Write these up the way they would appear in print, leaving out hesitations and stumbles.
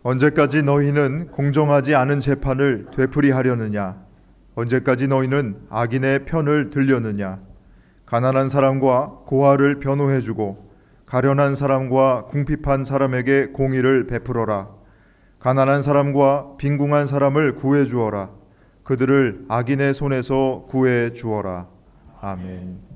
언제까지 너희는 공정하지 않은 재판을 되풀이하려느냐? 언제까지 너희는 악인의 편을 들려느냐? 가난한 사람과 고아를 변호해주고 가련한 사람과 궁핍한 사람에게 공의를 베풀어라. 가난한 사람과 빈궁한 사람을 구해주어라. 그들을 악인의 손에서 구해주어라. 아멘.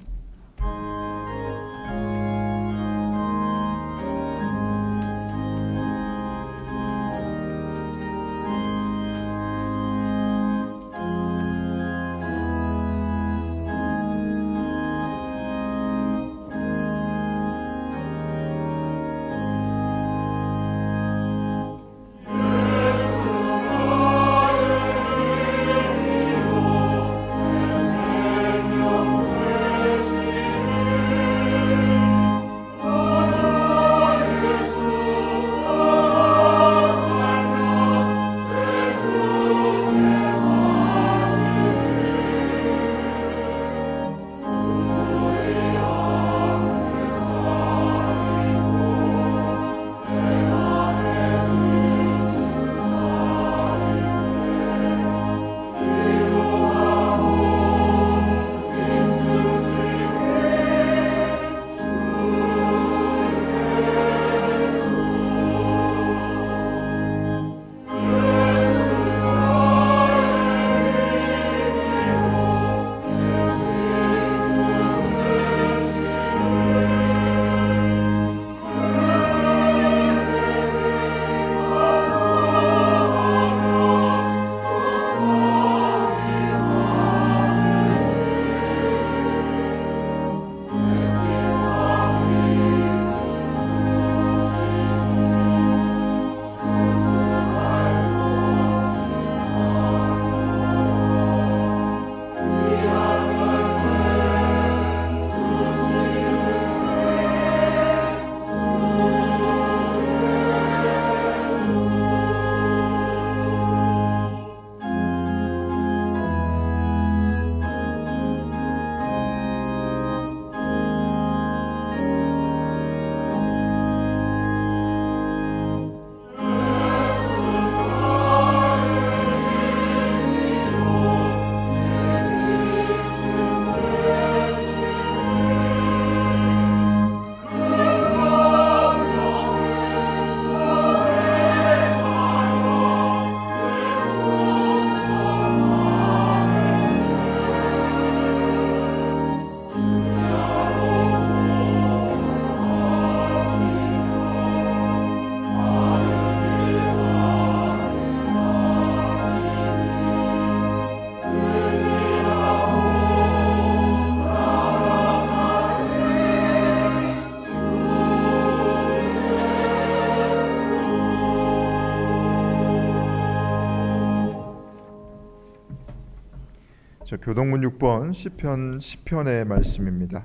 교동문 6번 시편 10편의 말씀입니다.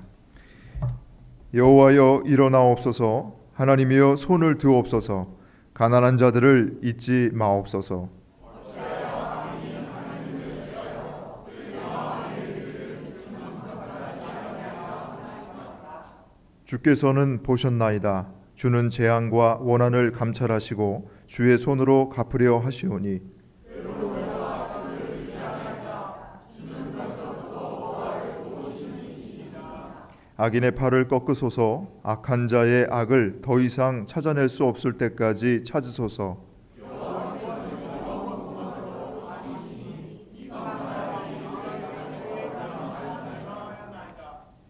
여호와여 일어나옵소서. 하나님이여 손을 드옵소서. 가난한 자들을 잊지 마옵소서. 주께서는 보셨나이다. 주는 재앙과 원한을 감찰하시고 주의 손으로 갚으려 하시오니 악인의 팔을 꺾으소서. 악한 자의 악을 더 이상 찾아낼 수 없을 때까지 찾으소서.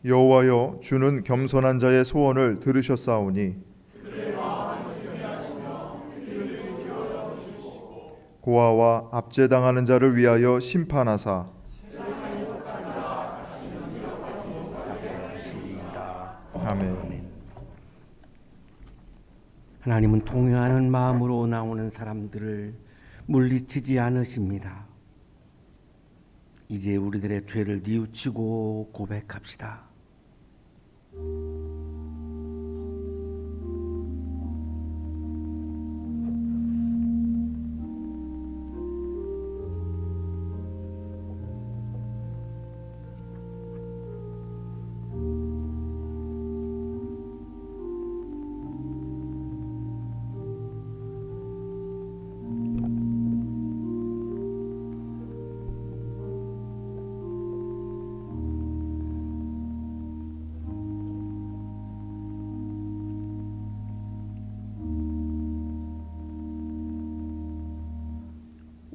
여호와여 주는 겸손한 자의 소원을 들으셨사오니 고아와 압제당하는 자를 위하여 심판하사 아멘. 하나님은 통회하는 마음으로 나오는 사람들을 물리치지 않으십니다. 이제 우리들의 죄를 뉘우치고 고백합시다.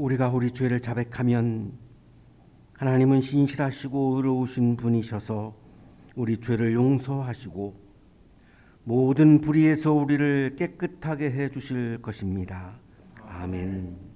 우리가 우리 죄를 자백하면 하나님은 신실하시고 의로우신 분이셔서 우리 죄를 용서하시고 모든 불의에서 우리를 깨끗하게 해 주실 것입니다. 아멘.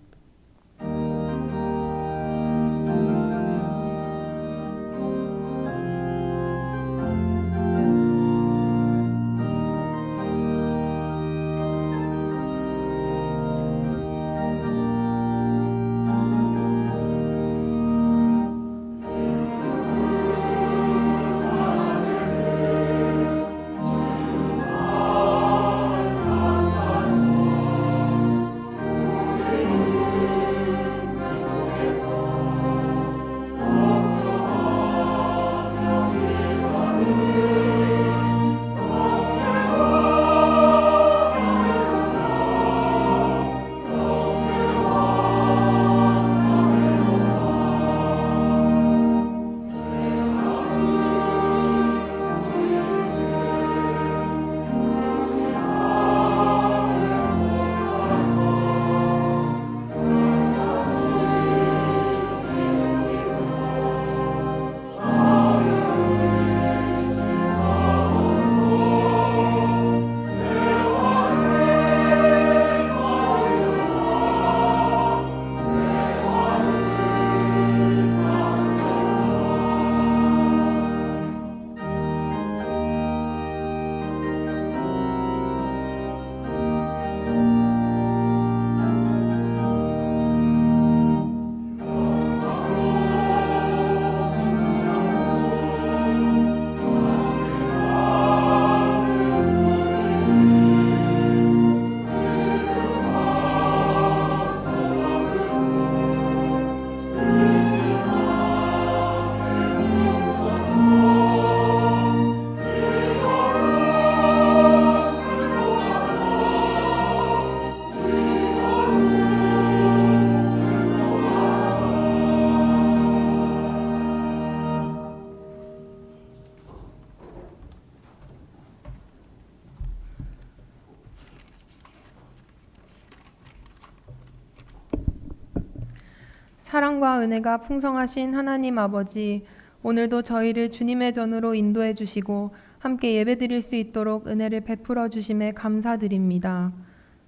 사랑과 은혜가 풍성하신 하나님 아버지, 오늘도 저희를 주님의 전으로 인도해 주시고 함께 예배드릴 수 있도록 은혜를 베풀어 주심에 감사드립니다.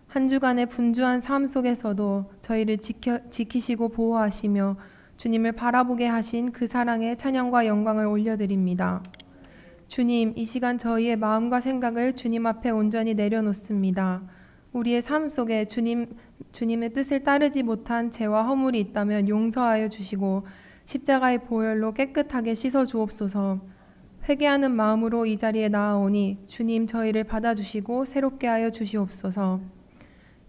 한 주간의 분주한 삶 속에서도 저희를 지키시고 보호하시며 주님을 바라보게 하신 그 사랑에 찬양과 영광을 올려드립니다. 주님, 이 시간 저희의 마음과 생각을 주님 앞에 온전히 내려놓습니다. 우리의 삶 속에 주님의 뜻을 따르지 못한 죄와 허물이 있다면 용서하여 주시고 십자가의 보혈로 깨끗하게 씻어 주옵소서. 회개하는 마음으로 이 자리에 나아오니 주님 저희를 받아주시고 새롭게 하여 주시옵소서.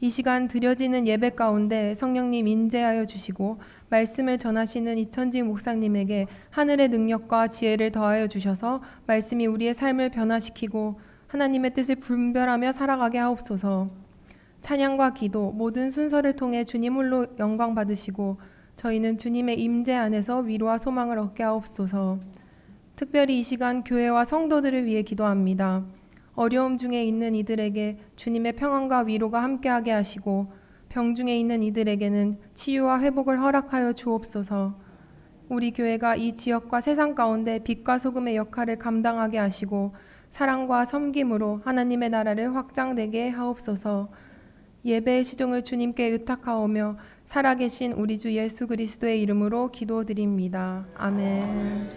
이 시간 드려지는 예배 가운데 성령님 인재하여 주시고 말씀을 전하시는 이천직 목사님에게 하늘의 능력과 지혜를 더하여 주셔서 말씀이 우리의 삶을 변화시키고 하나님의 뜻을 분별하며 살아가게 하옵소서. 찬양과 기도 모든 순서를 통해 주님 홀로 영광 받으시고 저희는 주님의 임재 안에서 위로와 소망을 얻게 하옵소서. 특별히 이 시간 교회와 성도들을 위해 기도합니다. 어려움 중에 있는 이들에게 주님의 평안과 위로가 함께하게 하시고 병 중에 있는 이들에게는 치유와 회복을 허락하여 주옵소서. 우리 교회가 이 지역과 세상 가운데 빛과 소금의 역할을 감당하게 하시고 사랑과 섬김으로 하나님의 나라를 확장되게 하옵소서. 예배의 시종을 주님께 의탁하오며 살아계신 우리 주 예수 그리스도의 이름으로 기도드립니다. 아멘.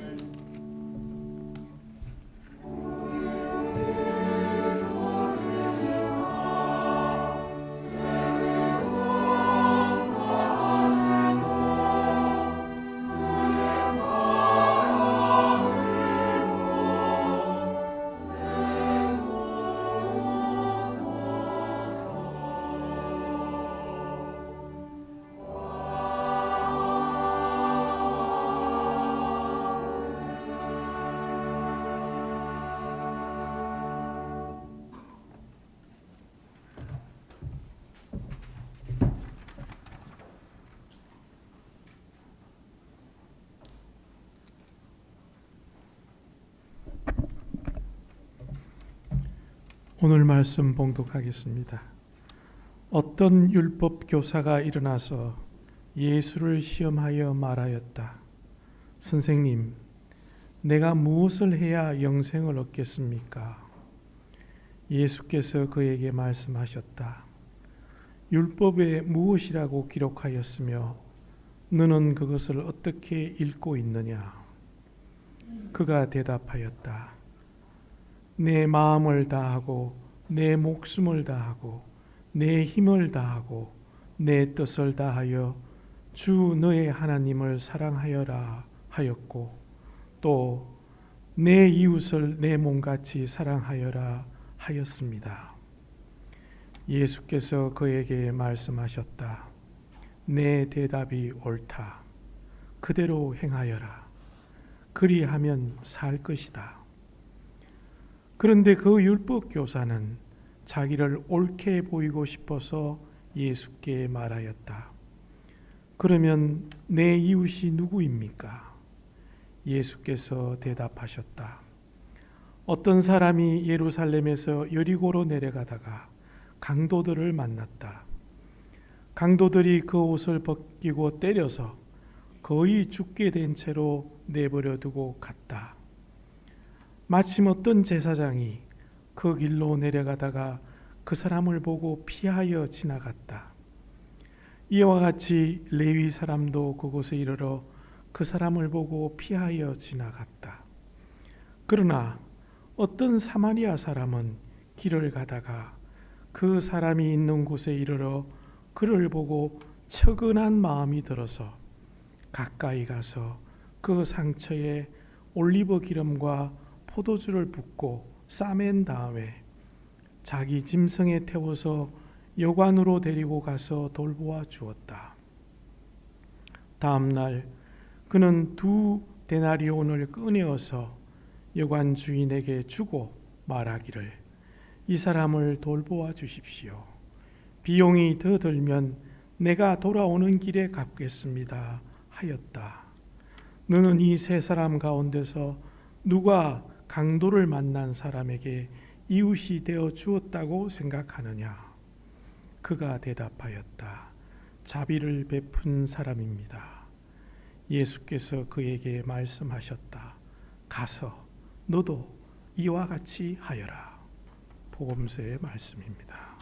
오늘 말씀 봉독하겠습니다. 어떤 율법 교사가 일어나서 예수를 시험하여 말하였다. 선생님, 내가 무엇을 해야 영생을 얻겠습니까? 예수께서 그에게 말씀하셨다. 율법에 무엇이라고 기록하였으며 너는 그것을 어떻게 읽고 있느냐? 그가 대답하였다. 내 마음을 다하고 내 목숨을 다하고 내 힘을 다하고 내 뜻을 다하여 주 너의 하나님을 사랑하여라 하였고 또 내 이웃을 내 몸같이 사랑하여라 하였습니다. 예수께서 그에게 말씀하셨다. 내 대답이 옳다. 그대로 행하여라. 그리하면 살 것이다. 그런데 그 율법 교사는 자기를 옳게 보이고 싶어서 예수께 말하였다. 그러면 내 이웃이 누구입니까? 예수께서 대답하셨다. 어떤 사람이 예루살렘에서 여리고로 내려가다가 강도들을 만났다. 강도들이 그 옷을 벗기고 때려서 거의 죽게 된 채로 내버려 두고 갔다. 마침 어떤 제사장이 그 길로 내려가다가 그 사람을 보고 피하여 지나갔다. 이와 같이 레위 사람도 그곳에 이르러 그 사람을 보고 피하여 지나갔다. 그러나 어떤 사마리아 사람은 길을 가다가 그 사람이 있는 곳에 이르러 그를 보고 측은한 마음이 들어서 가까이 가서 그 상처에 올리브 기름과 포도주를 붓고 싸맨 다음에 자기 짐승에 태워서 여관으로 데리고 가서 돌보아 주었다. 다음 날 그는 2데나리온을 꺼내어서 여관 주인에게 주고 말하기를 이 사람을 돌보아 주십시오. 비용이 더 들면 내가 돌아오는 길에 갚겠습니다 하였다. 너는 이 세 사람 가운데서 누가 강도를 만난 사람에게 이웃이 되어 주었다고 생각하느냐? 그가 대답하였다. 자비를 베푼 사람입니다. 예수께서 그에게 말씀하셨다. 가서 너도 이와 같이 하여라. 복음서의 말씀입니다.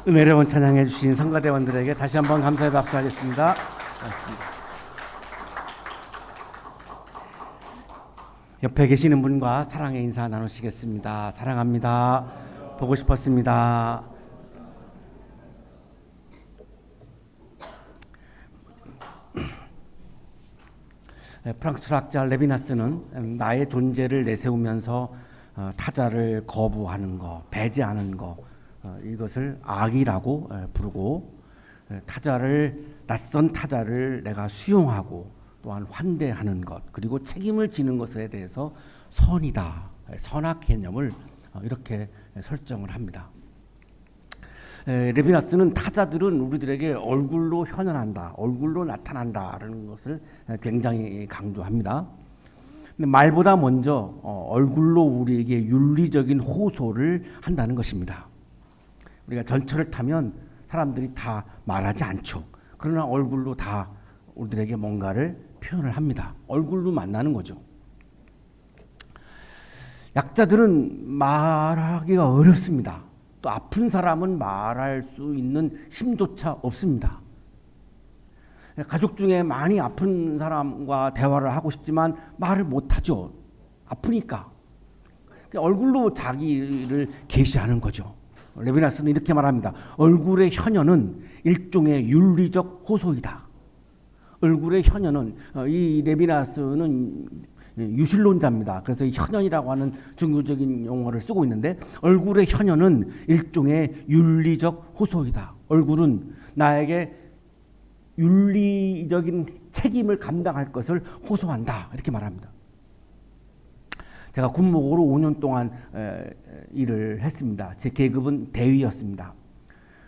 은혜로운 찬양해 주신 성가대원들에게 다시 한번 감사의 박수하겠습니다. 고맙습니다. 옆에 계시는 분과 사랑의 인사 나누시겠습니다. 사랑합니다. 보고 싶었습니다. 프랑스 철학자 레비나스는 나의 존재를 내세우면서 타자를 거부하는 것, 배제하는 것, 이것을 악이라고 부르고, 낯선 타자를 내가 수용하고 또한 환대하는 것, 그리고 책임을 지는 것에 대해서 선이다, 선악 개념을 이렇게 설정을 합니다. 레비나스는 타자들은 우리들에게 얼굴로 현현한다, 얼굴로 나타난다라는 것을 굉장히 강조합니다. 근데 말보다 먼저 얼굴로 우리에게 윤리적인 호소를 한다는 것입니다. 우리가 전철을 타면 사람들이 다 말하지 않죠. 그러나 얼굴로 다 우리들에게 뭔가를 표현을 합니다. 얼굴로 만나는 거죠. 약자들은 말하기가 어렵습니다. 또 아픈 사람은 말할 수 있는 힘조차 없습니다. 가족 중에 많이 아픈 사람과 대화를 하고 싶지만 말을 못하죠. 아프니까. 얼굴로 자기를 계시하는 거죠. 레비나스는 이렇게 말합니다. 얼굴의 현현은 일종의 윤리적 호소이다. 얼굴의 현현은, 이 레비나스는 유실론자입니다. 그래서 이 현현이라고 하는 종교적인 용어를 쓰고 있는데, 얼굴의 현현은 일종의 윤리적 호소이다. 얼굴은 나에게 윤리적인 책임을 감당할 것을 호소한다. 이렇게 말합니다. 제가 군목으로 5년 동안 일을 했습니다. 제 계급은 대위였습니다.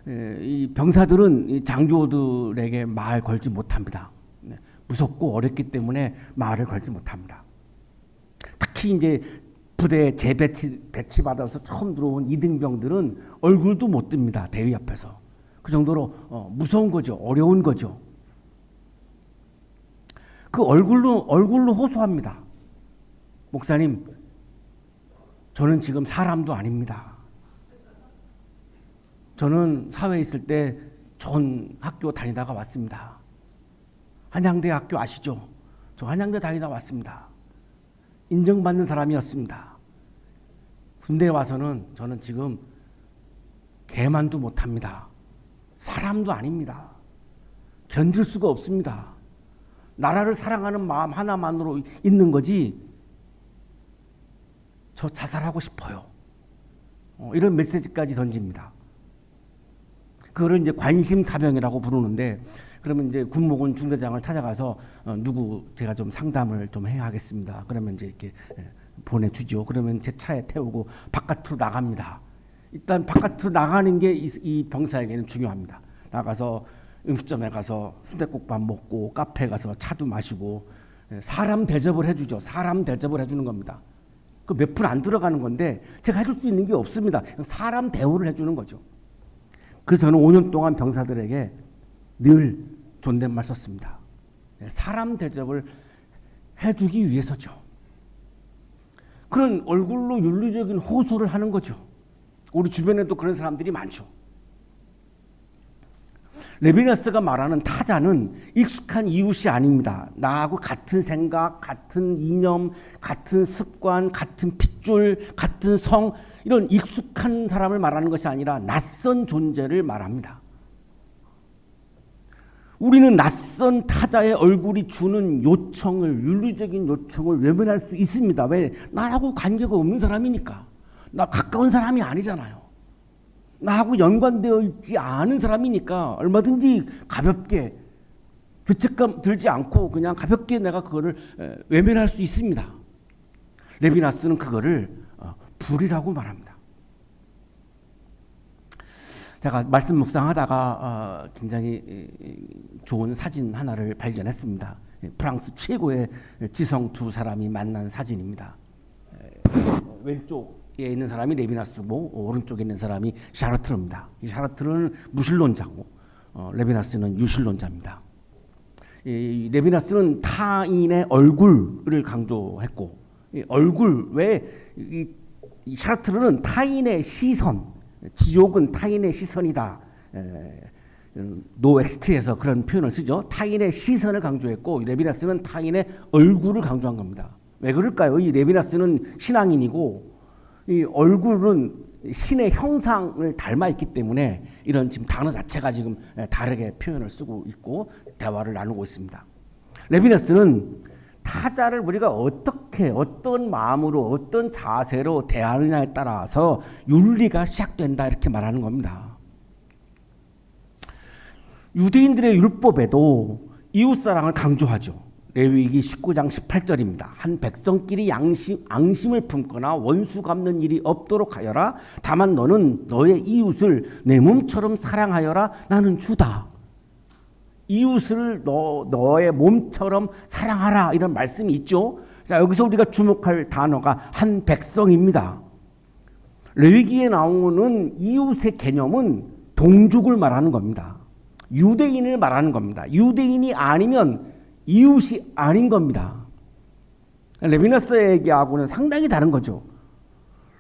이 병사들은 장교들에게 말 걸지 못합니다. 무섭고 어렵기 때문에 말을 걸지 못합니다. 특히 이제 부대에 재배치 받아서 처음 들어온 이등병들은 얼굴도 못 듭니다. 대위 앞에서. 그 정도로 무서운 거죠. 어려운 거죠. 그 얼굴로 호소합니다. 목사님, 저는 지금 사람도 아닙니다. 저는 사회에 있을 때 좋은 학교 다니다가 왔습니다. 한양대 학교 아시죠? 저 한양대 다니다 왔습니다. 인정받는 사람이었습니다. 군대에 와서는 저는 지금 개만도 못합니다. 사람도 아닙니다. 견딜 수가 없습니다. 나라를 사랑하는 마음 하나만으로 있는 거지, 저 자살하고 싶어요. 이런 메시지까지 던집니다. 그거를 이제 관심사병이라고 부르는데, 그러면 이제 군목은 중대장을 찾아가서 제가 좀 상담을 좀 해야 하겠습니다. 그러면 이제 이렇게 보내주죠. 그러면 제 차에 태우고 바깥으로 나갑니다. 일단 바깥으로 나가는 게 이 병사에게는 중요합니다. 나가서 음식점에 가서 순댓국밥 먹고 카페 가서 차도 마시고 사람 대접을 해주죠. 사람 대접을 해주는 겁니다. 그 몇 푼 안 들어가는 건데 제가 해줄 수 있는 게 없습니다. 사람 대우를 해주는 거죠. 그래서 저는 5년 동안 병사들에게 늘 존댓말 썼습니다. 사람 대접을 해주기 위해서죠. 그런 얼굴로 윤리적인 호소를 하는 거죠. 우리 주변에도 그런 사람들이 많죠. 레비나스가 말하는 타자는 익숙한 이웃이 아닙니다. 나하고 같은 생각, 같은 이념, 같은 습관, 같은 핏줄, 같은 성, 이런 익숙한 사람을 말하는 것이 아니라 낯선 존재를 말합니다. 우리는 낯선 타자의 얼굴이 주는 요청을, 윤리적인 요청을 외면할 수 있습니다. 왜? 나하고 관계가 없는 사람이니까. 나 가까운 사람이 아니잖아요. 나하고 연관되어 있지 않은 사람이니까 얼마든지 가볍게, 죄책감 들지 않고 그냥 가볍게 내가 그거를 외면할 수 있습니다. 레비나스는 그거를 불이라고 말합니다. 제가 말씀 묵상하다가 굉장히 좋은 사진 하나를 발견했습니다. 프랑스 최고의 지성 두 사람이 만난 사진입니다. 왼쪽에 있는 사람이 레비나스고 오른쪽에 있는 사람이 샤르트르입니다. 이 샤르트르는 무신론자고 레비나스는 유신론자입니다. 이 레비나스는 타인의 얼굴을 강조했고, 이 얼굴 이 샤르트르는 타인의 시선, 지옥은 타인의 시선이다. 노엑스트에서 그런 표현을 쓰죠. 타인의 시선을 강조했고 레비나스는 타인의 얼굴을 강조한 겁니다. 왜 그럴까요? 이 레비나스는 신앙인이고 이 얼굴은 신의 형상을 닮아 있기 때문에 이런 지금 단어 자체가 지금 다르게 표현을 쓰고 있고 대화를 나누고 있습니다. 레비나스는 타자를 우리가 어떻게 어떤 마음으로 어떤 자세로 대하느냐에 따라서 윤리가 시작된다 이렇게 말하는 겁니다. 유대인들의 율법에도 이웃사랑을 강조하죠. 레위기 19장 18절입니다. 한 백성끼리 앙심을 품거나 원수 갚는 일이 없도록 하여라. 다만 너는 너의 이웃을 내 몸처럼 사랑하여라. 나는 주다. 이웃을 너의 몸처럼 사랑하라. 이런 말씀이 있죠. 자, 여기서 우리가 주목할 단어가 한 백성입니다. 레위기에 나오는 이웃의 개념은 동족을 말하는 겁니다. 유대인을 말하는 겁니다. 유대인이 아니면 이웃이 아닌 겁니다. 레비나스의 얘기하고는 상당히 다른 거죠.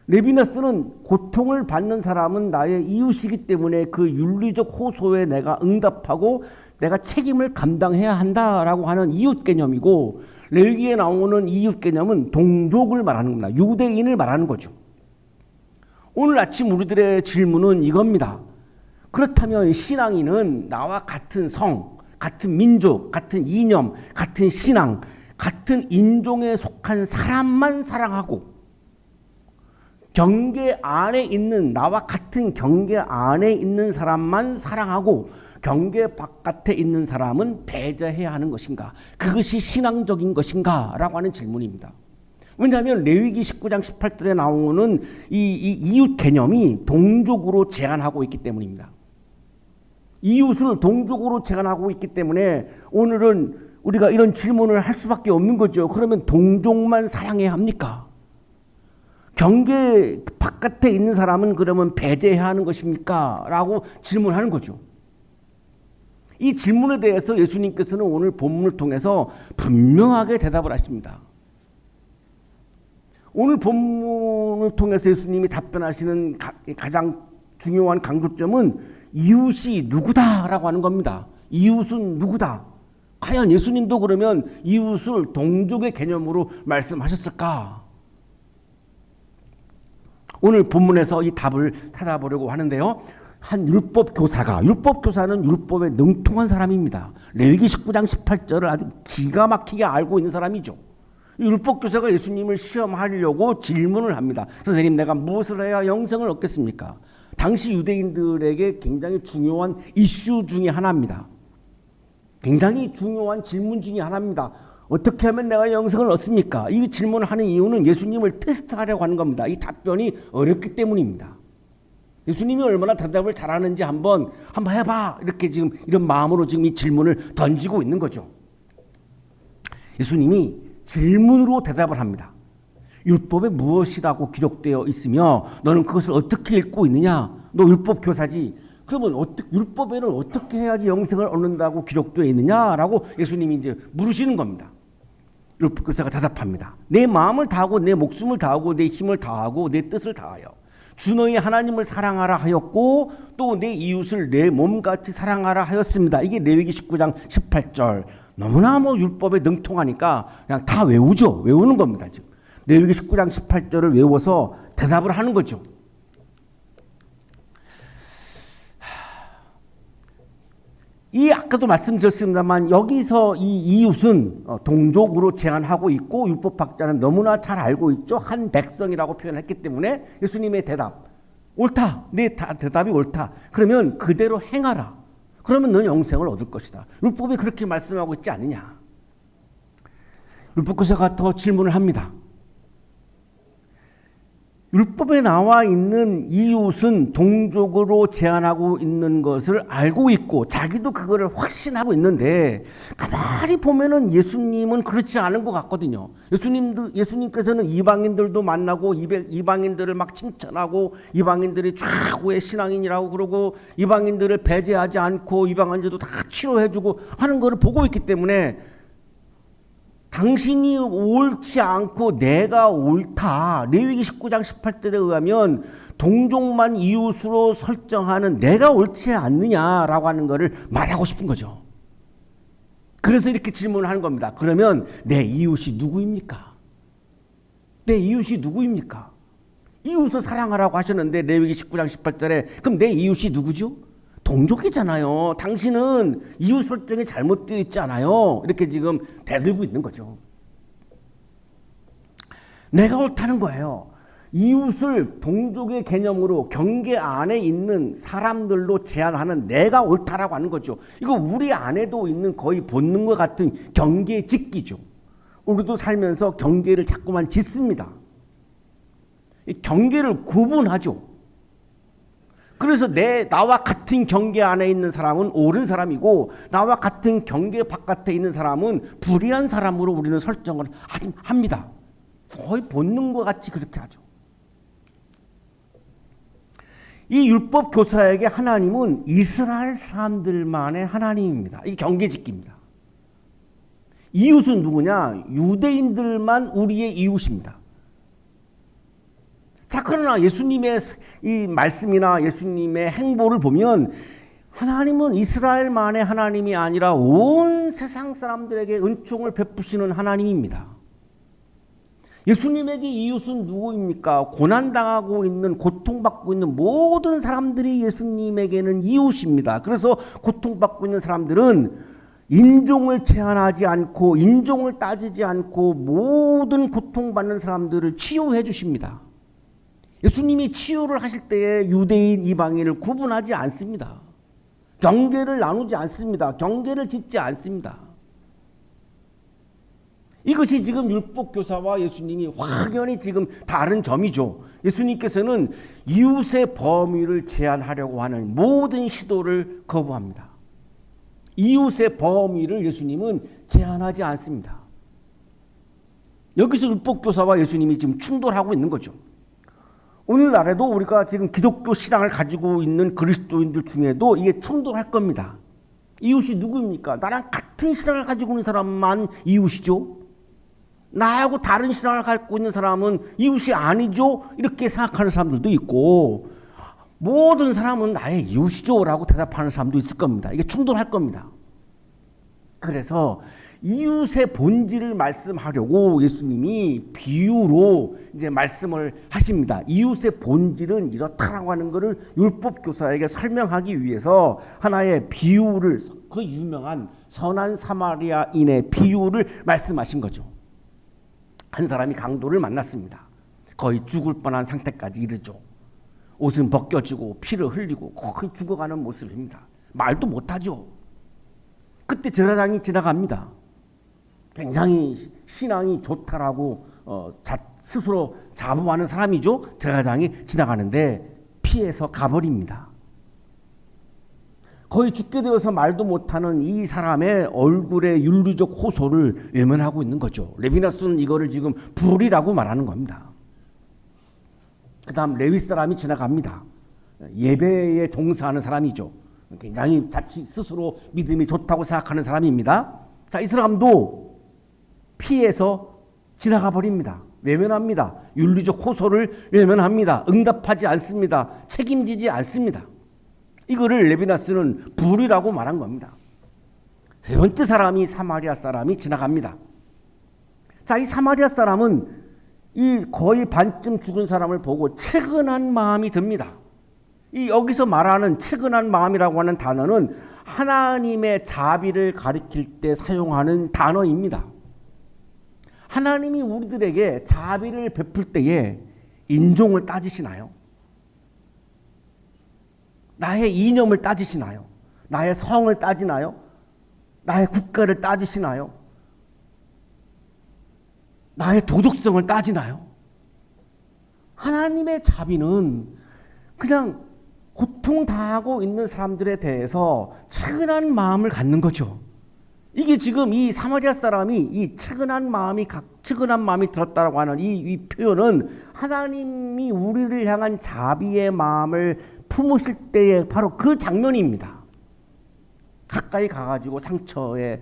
레비나스는 고통을 받는 사람은 나의 이웃이기 때문에 그 윤리적 호소에 내가 응답하고 내가 책임을 감당해야 한다라고 하는 이웃 개념이고, 레위기에 나오는 이웃 개념은 동족을 말하는 겁니다. 유대인을 말하는 거죠. 오늘 아침 우리들의 질문은 이겁니다. 그렇다면 신앙인은 나와 같은 성, 같은 민족, 같은 이념, 같은 신앙, 같은 인종에 속한 사람만 사랑하고 경계 안에 있는 나와 같은 경계 안에 있는 사람만 사랑하고 경계 바깥에 있는 사람은 배제해야 하는 것인가? 그것이 신앙적인 것인가? 라고 하는 질문입니다. 왜냐하면 레위기 19장 18절에 나오는 이 이웃 개념이 동족으로 제한하고 있기 때문입니다. 이웃을 동족으로 제한하고 있기 때문에 오늘은 우리가 이런 질문을 할 수밖에 없는 거죠. 그러면 동족만 사랑해야 합니까? 경계 바깥에 있는 사람은 그러면 배제해야 하는 것입니까? 라고 질문하는 거죠. 이 질문에 대해서 예수님께서는 오늘 본문을 통해서 분명하게 대답을 하십니다. 오늘 본문을 통해서 예수님이 답변하시는 가장 중요한 강조점은 이웃이 누구다라고 하는 겁니다. 이웃은 누구다? 과연 예수님도 그러면 이웃을 동족의 개념으로 말씀하셨을까? 오늘 본문에서 이 답을 찾아보려고 하는데요. 한 율법교사는 율법에 능통한 사람입니다. 레위기 19장 18절을 아주 기가 막히게 알고 있는 사람이죠. 율법교사가 예수님을 시험하려고 질문을 합니다. 선생님, 내가 무엇을 해야 영생을 얻겠습니까? 당시 유대인들에게 굉장히 중요한 이슈 중에 하나입니다. 굉장히 중요한 질문 중에 하나입니다. 어떻게 하면 내가 영생을 얻습니까? 이 질문을 하는 이유는 예수님을 테스트하려고 하는 겁니다. 이 답변이 어렵기 때문입니다. 예수님이 얼마나 대답을 잘하는지 한번 해봐. 이렇게 지금 이런 마음으로 지금 이 질문을 던지고 있는 거죠. 예수님이 질문으로 대답을 합니다. 율법에 무엇이라고 기록되어 있으며 너는 그것을 어떻게 읽고 있느냐? 너 율법 교사지. 그러면 율법에는 어떻게 해야지 영생을 얻는다고 기록되어 있느냐라고 예수님이 이제 물으시는 겁니다. 율법 교사가 대답합니다. 내 마음을 다하고 내 목숨을 다하고 내 힘을 다하고 내 뜻을 다하여 주 너희 하나님을 사랑하라 하였고 또 내 이웃을 내 몸같이 사랑하라 하였습니다. 이게 레위기 19장 18절. 너무나 율법에 능통하니까 그냥 다 외우죠. 외우는 겁니다. 지금 레위기 19장 18절을 외워서 대답을 하는 거죠. 이 아까도 말씀드렸습니다만 여기서 이 이웃은 동족으로 제한하고 있고 율법학자는 너무나 잘 알고 있죠. 한 백성이라고 표현했기 때문에 예수님의 대답 옳다. 내 대답이 옳다. 그러면 그대로 행하라. 그러면 넌 영생을 얻을 것이다. 율법이 그렇게 말씀하고 있지 않느냐. 율법교사가 더 질문을 합니다. 율법에 나와 있는 이웃은 동족으로 제한하고 있는 것을 알고 있고 자기도 그거를 확신하고 있는데 가만히 보면은 예수님은 그렇지 않은 것 같거든요. 예수님께서는 이방인들도 만나고 이방인들을 막 칭찬하고 이방인들이 최고의 신앙인이라고 그러고 이방인들을 배제하지 않고 이방인들도 다 치료해주고 하는 것을 보고 있기 때문에 당신이 옳지 않고 내가 옳다. 레위기 19장 18절에 의하면 동족만 이웃으로 설정하는 내가 옳지 않느냐라고 하는 것을 말하고 싶은 거죠. 그래서 이렇게 질문을 하는 겁니다. 그러면 내 이웃이 누구입니까? 내 이웃이 누구입니까? 이웃을 사랑하라고 하셨는데 레위기 19장 18절에 그럼 내 이웃이 누구죠? 동족이잖아요. 당신은 이웃 설정이 잘못되어 있지 않아요. 이렇게 지금 대들고 있는 거죠. 내가 옳다는 거예요. 이웃을 동족의 개념으로 경계 안에 있는 사람들로 제한하는 내가 옳다라고 하는 거죠. 이거 우리 안에도 있는 거의 본능과 같은 경계 짓기죠. 우리도 살면서 경계를 자꾸만 짓습니다. 이 경계를 구분하죠. 그래서 나와 같은 경계 안에 있는 사람은 옳은 사람이고 나와 같은 경계 바깥에 있는 사람은 불의한 사람으로 우리는 설정을 합니다. 거의 본능과 같이 그렇게 하죠. 이 율법 교사에게 하나님은 이스라엘 사람들만의 하나님입니다. 이 경계짓기입니다. 이웃은 누구냐? 유대인들만 우리의 이웃입니다. 자, 그러나 예수님의 이 말씀이나 예수님의 행보를 보면 하나님은 이스라엘만의 하나님이 아니라 온 세상 사람들에게 은총을 베푸시는 하나님입니다. 예수님에게 이웃은 누구입니까? 고난당하고 있는, 고통받고 있는 모든 사람들이 예수님에게는 이웃입니다. 그래서 고통받고 있는 사람들은 인종을 제한하지 않고 인종을 따지지 않고 모든 고통받는 사람들을 치유해 주십니다. 예수님이 치유를 하실 때에 유대인, 이방인을 구분하지 않습니다. 경계를 나누지 않습니다. 경계를 짓지 않습니다. 이것이 지금 율법교사와 예수님이 확연히 지금 다른 점이죠. 예수님께서는 이웃의 범위를 제한하려고 하는 모든 시도를 거부합니다. 이웃의 범위를 예수님은 제한하지 않습니다. 여기서 율법교사와 예수님이 지금 충돌하고 있는 거죠. 오늘날에도 우리가 지금 기독교 신앙을 가지고 있는 그리스도인들 중에도 이게 충돌할 겁니다. 이웃이 누구입니까? 나랑 같은 신앙을 가지고 있는 사람만 이웃이죠. 나하고 다른 신앙을 갖고 있는 사람은 이웃이 아니죠. 이렇게 생각하는 사람들도 있고 모든 사람은 나의 이웃이죠 라고 대답하는 사람도 있을 겁니다. 이게 충돌할 겁니다. 그래서 이웃의 본질을 말씀하려고 예수님이 비유로 이제 말씀을 하십니다. 이웃의 본질은 이렇다라고 하는 것을 율법교사에게 설명하기 위해서 하나의 비유를, 그 유명한 선한 사마리아인의 비유를 말씀하신 거죠. 한 사람이 강도를 만났습니다. 거의 죽을 뻔한 상태까지 이르죠. 옷은 벗겨지고 피를 흘리고 거의 죽어가는 모습입니다. 말도 못하죠. 그때 제사장이 지나갑니다. 굉장히 신앙이 좋다라고 스스로 자부하는 사람이죠. 제사장이 지나가는데 피해서 가버립니다. 거의 죽게 되어서 말도 못하는 이 사람의 얼굴에 윤리적 호소를 외면하고 있는 거죠. 레비나스는 이거를 지금 불이라고 말하는 겁니다. 그 다음 레위 사람이 지나갑니다. 예배에 종사하는 사람이죠. 굉장히 자칫 스스로 믿음이 좋다고 생각하는 사람입니다. 자, 이 사람도 피해서 지나가 버립니다. 외면합니다. 윤리적 호소를 외면합니다. 응답하지 않습니다. 책임지지 않습니다. 이거를 레비나스는 불이라고 말한 겁니다. 세 번째 사람이 사마리아 사람이 지나갑니다. 자, 이 사마리아 사람은 이 거의 반쯤 죽은 사람을 보고 측은한 마음이 듭니다. 이 여기서 말하는 측은한 마음이라고 하는 단어는 하나님의 자비를 가리킬 때 사용하는 단어입니다. 하나님이 우리들에게 자비를 베풀 때에 인종을 따지시나요? 나의 이념을 따지시나요? 나의 성을 따지나요? 나의 국가를 따지시나요? 나의 도덕성을 따지나요? 하나님의 자비는 그냥 고통당하고 있는 사람들에 대해서 측은한 마음을 갖는 거죠. 이게 지금 이 사마리아 사람이 이 측은한 마음이 들었다라고 하는 이 표현은 하나님이 우리를 향한 자비의 마음을 품으실 때의 바로 그 장면입니다. 가까이 가가지고 상처에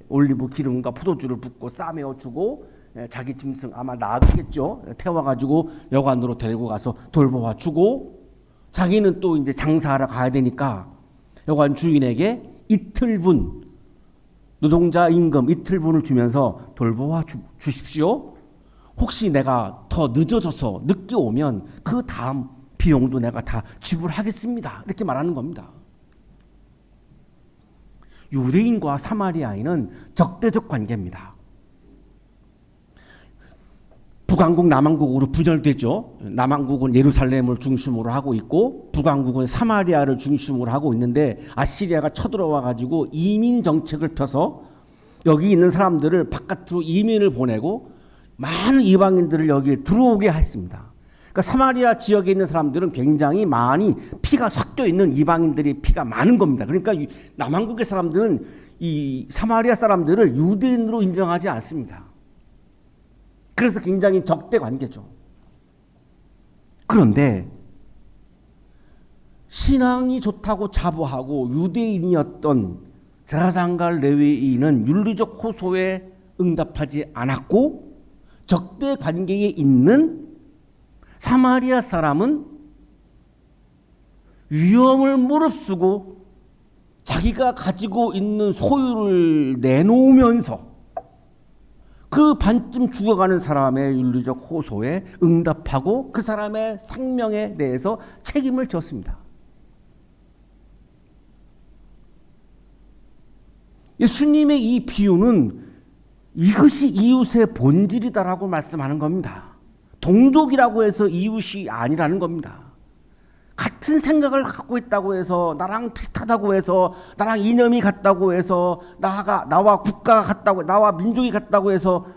올리브 기름과 포도주를 붓고 싸매어 주고 자기 짐승 아마 나겠죠. 태워가지고 여관으로 데리고 가서 돌보아 주고 자기는 또 이제 장사하러 가야 되니까 여관 주인에게 이틀분 노동자 임금 이틀분을 주면서 돌보아 주십시오. 혹시 내가 더 늦어져서 늦게 오면 그 다음 비용도 내가 다 지불하겠습니다. 이렇게 말하는 겁니다. 유대인과 사마리아인은 적대적 관계입니다. 북왕국 남왕국으로 분열되죠. 남왕국은 예루살렘을 중심으로 하고 있고 북왕국은 사마리아를 중심으로 하고 있는데 아시리아가 쳐들어와 가지고 이민 정책을 펴서 여기 있는 사람들을 바깥으로 이민을 보내고 많은 이방인들을 여기에 들어오게 했습니다. 그러니까 사마리아 지역에 있는 사람들은 굉장히 많이 피가 섞여 있는 이방인들이 피가 많은 겁니다. 그러니까 남왕국의 사람들은 이 사마리아 사람들을 유대인으로 인정하지 않습니다. 그래서 굉장히 적대 관계죠. 그런데 신앙이 좋다고 자부하고 유대인이었던 제사장과 레위인은 윤리적 호소에 응답하지 않았고 적대 관계에 있는 사마리아 사람은 위험을 무릅쓰고 자기가 가지고 있는 소유를 내놓으면서 그 반쯤 죽어가는 사람의 윤리적 호소에 응답하고 그 사람의 생명에 대해서 책임을 졌습니다. 예수님의 이 비유는 이것이 이웃의 본질이다라고 말씀하는 겁니다. 동족이라고 해서 이웃이 아니라는 겁니다. 같은 생각을 갖고 있다고 해서 나랑 비슷하다고 해서 나랑 이념이 같다고 해서 나와 국가가 같다고 나와 민족이 같다고 해서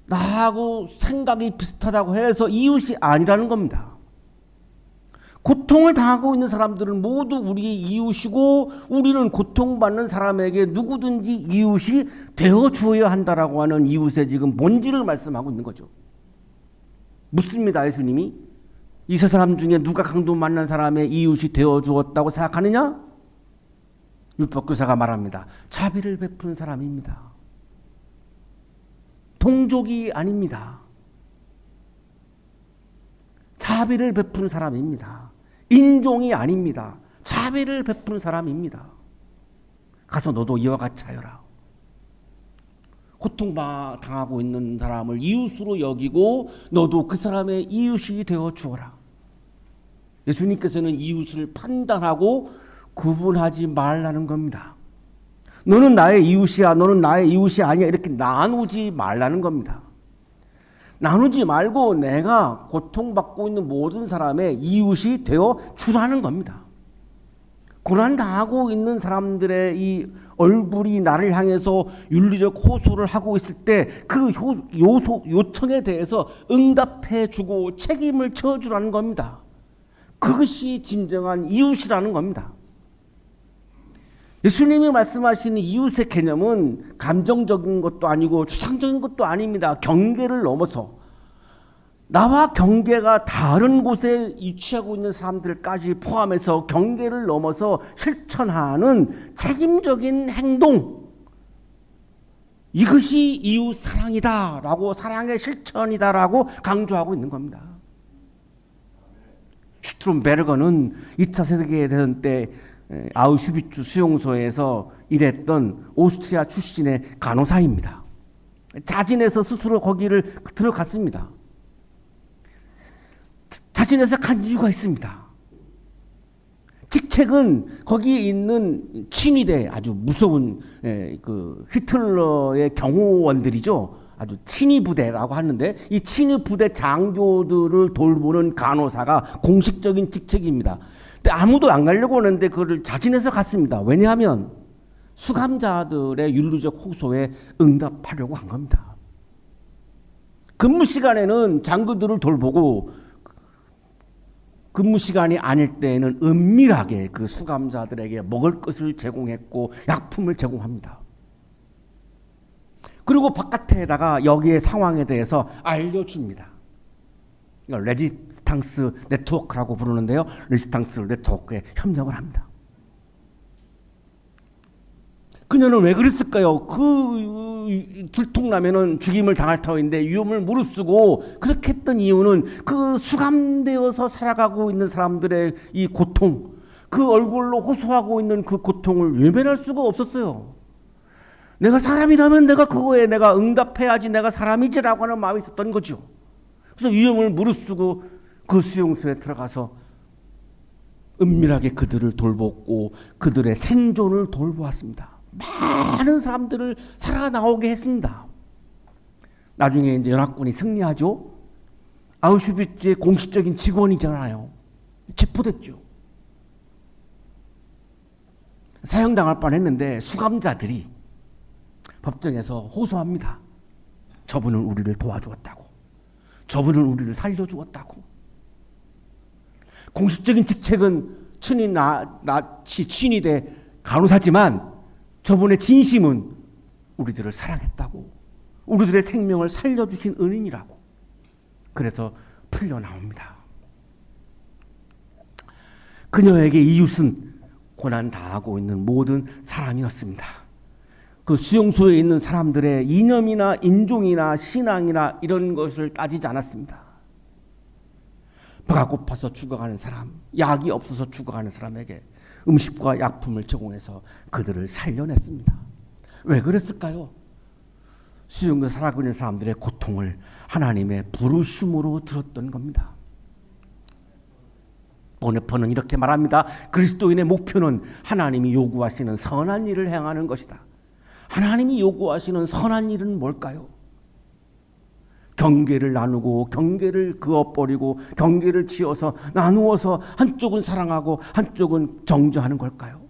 나하고 생각이 비슷하다고 해서 이웃이 아니라는 겁니다. 고통을 당하고 있는 사람들은 모두 우리의 이웃이고 우리는 고통받는 사람에게 누구든지 이웃이 되어 주어야 한다라고 하는 이웃의 지금 본질을 말씀하고 있는 거죠. 묻습니다. 예수님이 이 세 사람 중에 누가 강도 만난 사람의 이웃이 되어 주었다고 생각하느냐? 율법교사가 말합니다. 자비를 베푸는 사람입니다. 동족이 아닙니다. 자비를 베푸는 사람입니다. 인종이 아닙니다. 자비를 베푸는 사람입니다. 가서 너도 이와 같이 하여라. 고통당하고 있는 사람을 이웃으로 여기고 너도 그 사람의 이웃이 되어 주어라. 예수님께서는 이웃을 판단하고 구분하지 말라는 겁니다. 너는 나의 이웃이야, 너는 나의 이웃이 아니야 이렇게 나누지 말라는 겁니다. 나누지 말고 내가 고통받고 있는 모든 사람의 이웃이 되어 주라는 겁니다. 고난당하고 있는 사람들의 이 얼굴이 나를 향해서 윤리적 호소를 하고 있을 때 그 요청에 대해서 응답해 주고 책임을 져주라는 겁니다. 그것이 진정한 이웃이라는 겁니다. 예수님이 말씀하시는 이웃의 개념은 감정적인 것도 아니고 추상적인 것도 아닙니다. 경계를 넘어서 나와 경계가 다른 곳에 위치하고 있는 사람들까지 포함해서 경계를 넘어서 실천하는 책임적인 행동, 이것이 이웃 사랑이다라고, 사랑의 실천이다라고 강조하고 있는 겁니다. 슈트룸베르거는 2차 세계대전 때 아우슈비츠 수용소에서 일했던 오스트리아 출신의 간호사입니다. 자진해서 스스로 거기를 들어갔습니다. 자신에서 간 이유가 있습니다. 직책은 거기에 있는 친위대, 아주 무서운 그 히틀러의 경호원들이죠. 아주 친위 부대라고 하는데 이 친위 부대 장교들을 돌보는 간호사가 공식적인 직책입니다. 근데 아무도 안 가려고 하는데 그걸 자진해서 갔습니다. 왜냐하면 수감자들의 윤리적 호소에 응답하려고 한 겁니다. 근무 시간에는 장교들을 돌보고 근무 시간이 아닐 때에는 은밀하게 그 수감자들에게 먹을 것을 제공했고 약품을 제공합니다. 그리고 바깥에다가 여기의 상황에 대해서 알려줍니다. 이걸 레지스탕스 네트워크라고 부르는데요. 레지스탕스 네트워크에 협력을 합니다. 그녀는 왜 그랬을까요? 그 들통나면은 죽임을 당할 터인데 위험을 무릅쓰고 그렇게 했던 이유는 그 수감되어서 살아가고 있는 사람들의 이 고통, 그 얼굴로 호소하고 있는 그 고통을 외면할 수가 없었어요. 내가 사람이라면 내가 그거에 내가 응답해야지, 내가 사람이지라고 하는 마음이 있었던 거죠. 그래서 위험을 무릅쓰고 그 수용소에 들어가서 은밀하게 그들을 돌보고 그들의 생존을 돌보았습니다. 많은 사람들을 살아나오게 했습니다. 나중에 이제 연합군이 승리하죠. 아우슈비츠의 공식적인 직원이잖아요. 체포됐죠. 사형당할 뻔했는데 수감자들이 법정에서 호소합니다. 저분은 우리를 도와주었다고. 저분은 우리를 살려주었다고. 공식적인 직책은 나치 친위대 간호사지만 저분의 진심은 우리들을 사랑했다고, 우리들의 생명을 살려주신 은인이라고. 그래서 풀려나옵니다. 그녀에게 이웃은 고난 당하고 있는 모든 사람이었습니다. 그 수용소에 있는 사람들의 이념이나 인종이나 신앙이나 이런 것을 따지지 않았습니다. 배가 고파서 죽어가는 사람, 약이 없어서 죽어가는 사람에게 음식과 약품을 제공해서 그들을 살려냈습니다. 왜 그랬을까요? 수용소에 살아가고 있는 사람들의 고통을 하나님의 부르심으로 들었던 겁니다. 보네퍼는 이렇게 말합니다. 그리스도인의 목표는 하나님이 요구하시는 선한 일을 행하는 것이다. 하나님이 요구하시는 선한 일은 뭘까요? 경계를 나누고 경계를 그어버리고 경계를 지어서 나누어서 한쪽은 사랑하고 한쪽은 정죄하는 걸까요?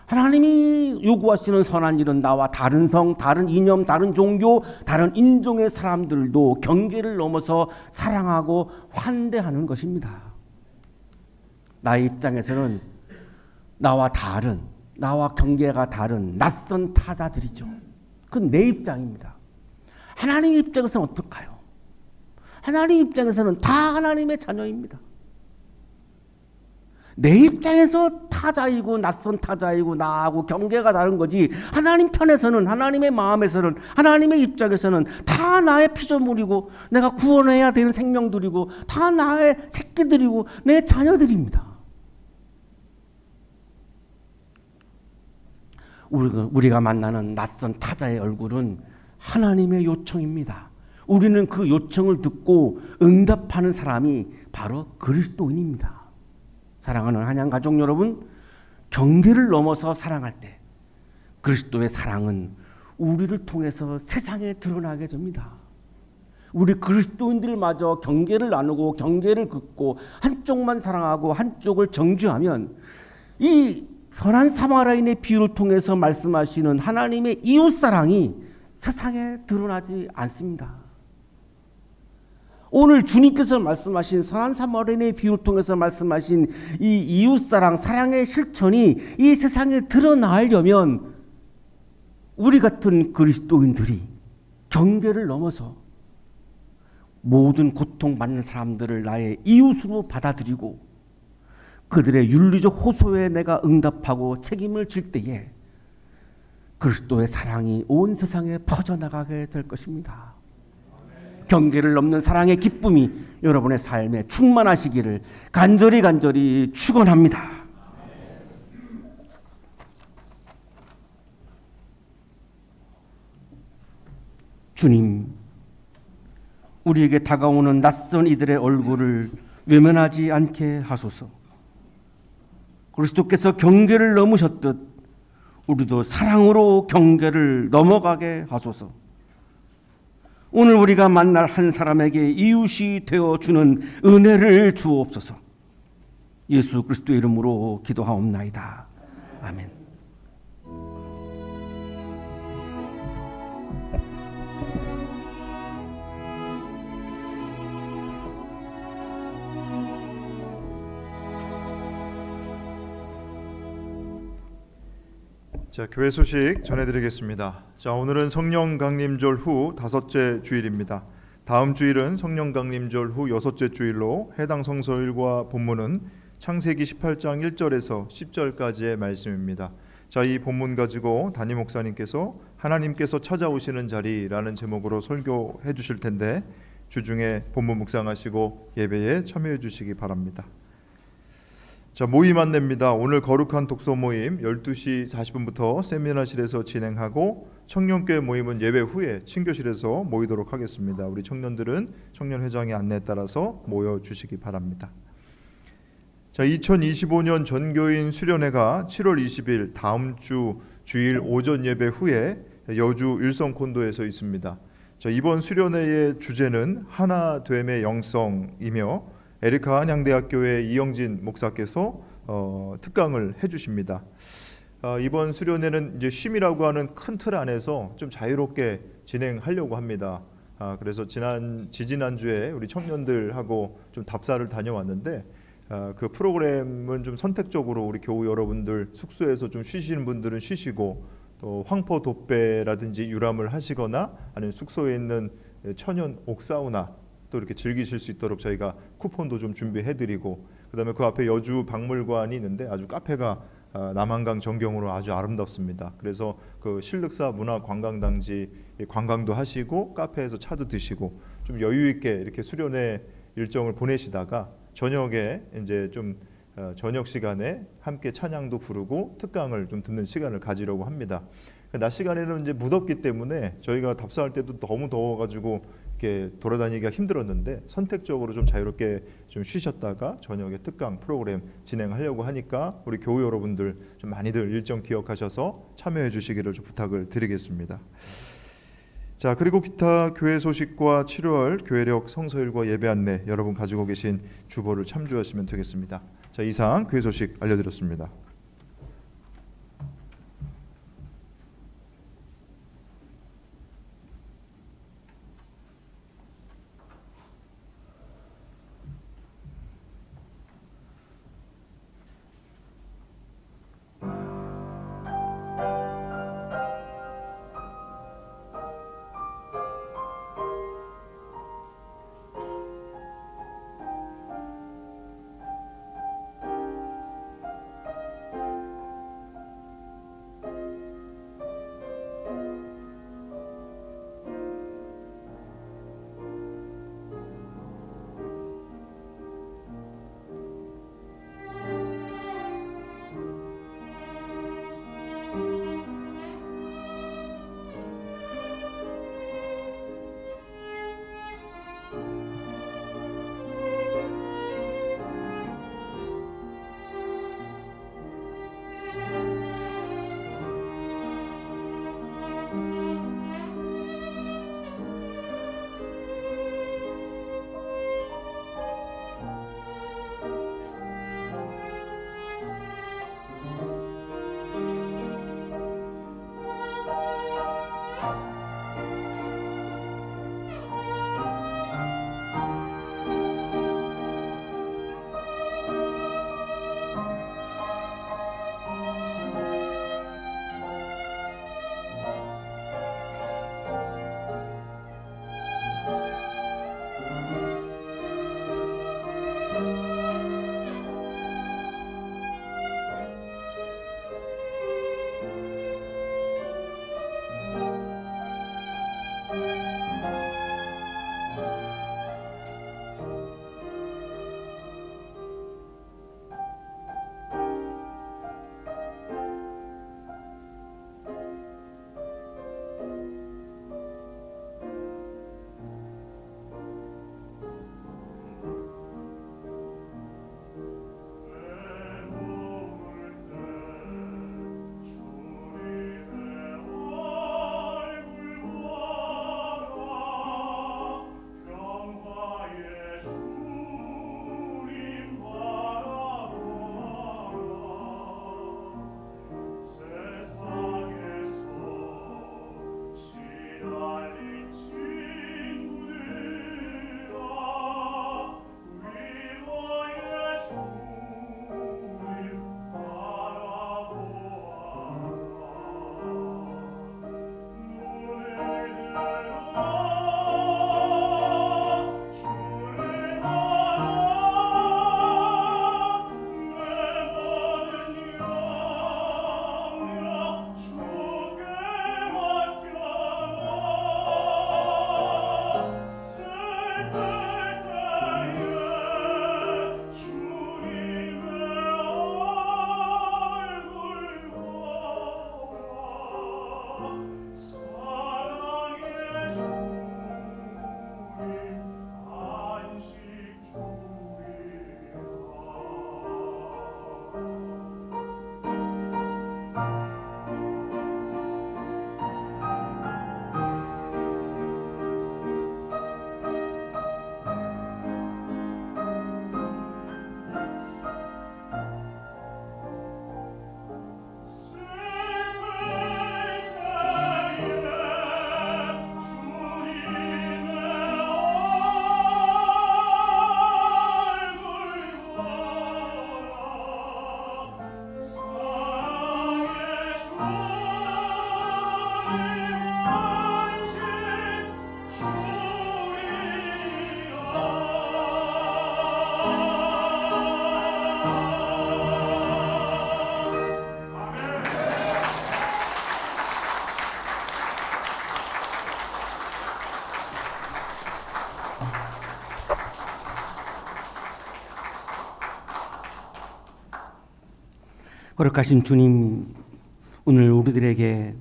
하나님이 요구하시는 선한 일은 나와 다른 성, 다른 이념, 다른 종교, 다른 인종의 사람들도 경계를 넘어서 사랑하고 환대하는 것입니다. 나의 입장에서는 나와 다른, 나와 경계가 다른 낯선 타자들이죠. 그건 내 입장입니다. 하나님 입장에서는 어떨까요? 하나님 입장에서는 다 하나님의 자녀입니다. 내 입장에서 타자이고 낯선 타자이고 나하고 경계가 다른 거지, 하나님 편에서는, 하나님의 마음에서는, 하나님의 입장에서는 다 나의 피조물이고 내가 구원해야 되는 생명들이고 다 나의 새끼들이고 내 자녀들입니다. 우리가 만나는 낯선 타자의 얼굴은 하나님의 요청입니다. 우리는 그 요청을 듣고 응답하는 사람이 바로 그리스도인입니다. 사랑하는 한양 가족 여러분, 경계를 넘어서 사랑할 때 그리스도의 사랑은 우리를 통해서 세상에 드러나게 됩니다. 우리 그리스도인들마저 경계를 나누고 경계를 긋고 한쪽만 사랑하고 한쪽을 정죄하면 이 선한 사마리아인의 비유를 통해서 말씀하시는 하나님의 이웃사랑이 세상에 드러나지 않습니다. 오늘 주님께서 말씀하신 선한 사마리아인의 비유를 통해서 말씀하신 이 이웃사랑, 사랑의 실천이 이 세상에 드러나려면 우리 같은 그리스도인들이 경계를 넘어서 모든 고통받는 사람들을 나의 이웃으로 받아들이고 그들의 윤리적 호소에 내가 응답하고 책임을 질 때에 그리스도의 사랑이 온 세상에 퍼져나가게 될 것입니다. 경계를 넘는 사랑의 기쁨이 여러분의 삶에 충만하시기를 간절히 축원합니다. 주님, 우리에게 다가오는 낯선 이들의 얼굴을 외면하지 않게 하소서. 그리스도께서 경계를 넘으셨듯 우리도 사랑으로 경계를 넘어가게 하소서. 오늘 우리가 만날 한 사람에게 이웃이 되어주는 은혜를 주옵소서. 예수 그리스도의 이름으로 기도하옵나이다. 아멘. 자, 교회 소식 전해드리겠습니다. 자, 오늘은 성령 강림절 후 5째 주일입니다. 다음 주일은 성령 강림절 후 6째 주일로 해당 성서일과 본문은 창세기 18장 1절에서 10절까지의 말씀입니다. 자, 이 본문 가지고 담임 목사님께서 하나님께서 찾아오시는 자리라는 제목으로 설교해 주실 텐데 주중에 본문 묵상하시고 예배에 참여해 주시기 바랍니다. 자, 모임 안내입니다. 오늘 거룩한 독서 모임 12시 40분부터 세미나실에서 진행하고 청년교회 모임은 예배 후에 친교실에서 모이도록 하겠습니다. 우리 청년들은 청년회장의 안내에 따라서 모여주시기 바랍니다. 자, 2025년 전교인 수련회가 7월 20일 다음 주 주일 오전 예배 후에 여주 일성콘도에서 있습니다. 자, 이번 수련회의 주제는 하나됨의 영성이며 에리카 한양대학교의 이영진 목사께서 특강을 해주십니다. 이번 수련회는 이제 쉼이라고 하는 큰 틀 안에서 좀 자유롭게 진행하려고 합니다. 그래서 지지난주에 우리 청년들하고 좀 답사를 다녀왔는데 그 프로그램은 좀 선택적으로 우리 교우 여러분들 숙소에서 좀 쉬시는 분들은 쉬시고 또 황포 돛배라든지 유람을 하시거나 아니면 숙소에 있는 천연 옥사우나 또 이렇게 즐기실 수 있도록 저희가 쿠폰도 좀 준비해드리고 그다음에 그 앞에 여주 박물관이 있는데 아주 카페가 남한강 전경으로 아주 아름답습니다. 그래서 그 신륵사 문화관광단지 관광도 하시고 카페에서 차도 드시고 좀 여유 있게 이렇게 수련회 일정을 보내시다가 저녁에 이제 좀 저녁 시간에 함께 찬양도 부르고 특강을 좀 듣는 시간을 가지려고 합니다. 낮 시간에는 이제 무덥기 때문에 저희가 답사할 때도 너무 더워가지고 이렇게 돌아다니기가 힘들었는데 선택적으로 좀 자유롭게 좀 쉬셨다가 저녁에 특강 프로그램 진행하려고 하니까 우리 교우 여러분들 좀 많이들 일정 기억하셔서 참여해 주시기를 좀 부탁을 드리겠습니다. 자, 그리고 기타 교회 소식과 7월 교회력 성서일과 예배 안내 여러분 가지고 계신 주보를 참조하시면 되겠습니다. 자, 이상 교회 소식 알려드렸습니다. 거룩하신 주님, 오늘 우리들에게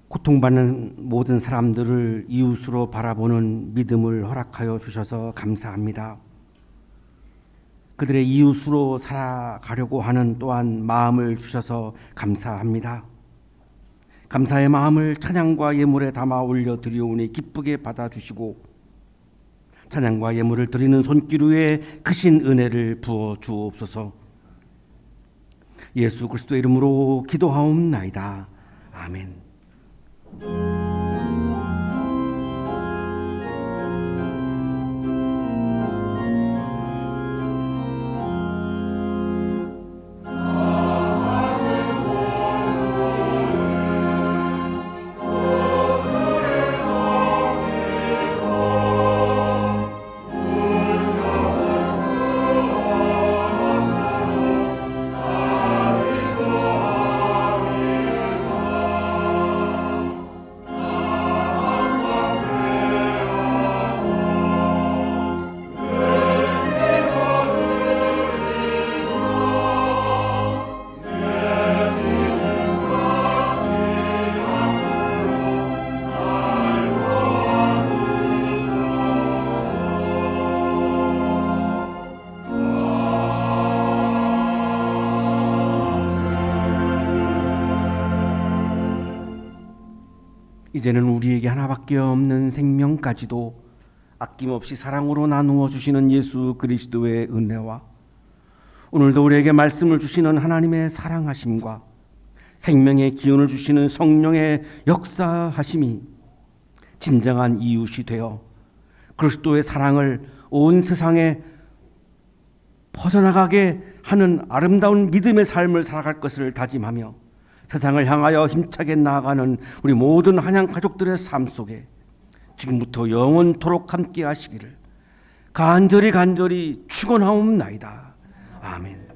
고통받는 모든 사람들을 이웃으로 바라보는 믿음을 허락하여 주셔서 감사합니다. 그들의 이웃으로 살아가려고 하는 또한 마음을 주셔서 감사합니다. 감사의 마음을 찬양과 예물에 담아 올려드리오니 기쁘게 받아주시고 찬양과 예물을 드리는 손길 위에 크신 은혜를 부어 주옵소서. 예수 그리스도의 이름으로 기도하옵나이다. 아멘. 이제는 우리에게 하나밖에 없는 생명까지도 아낌없이 사랑으로 나누어 주시는 예수 그리스도의 은혜와 오늘도 우리에게 말씀을 주시는 하나님의 사랑하심과 생명의 기운을 주시는 성령의 역사하심이 진정한 이웃이 되어 그리스도의 사랑을 온 세상에 퍼져나가게 하는 아름다운 믿음의 삶을 살아갈 것을 다짐하며 세상을 향하여 힘차게 나아가는 우리 모든 한양 가족들의 삶 속에 지금부터 영원토록 함께 하시기를 간절히 축원하옵나이다. 아멘.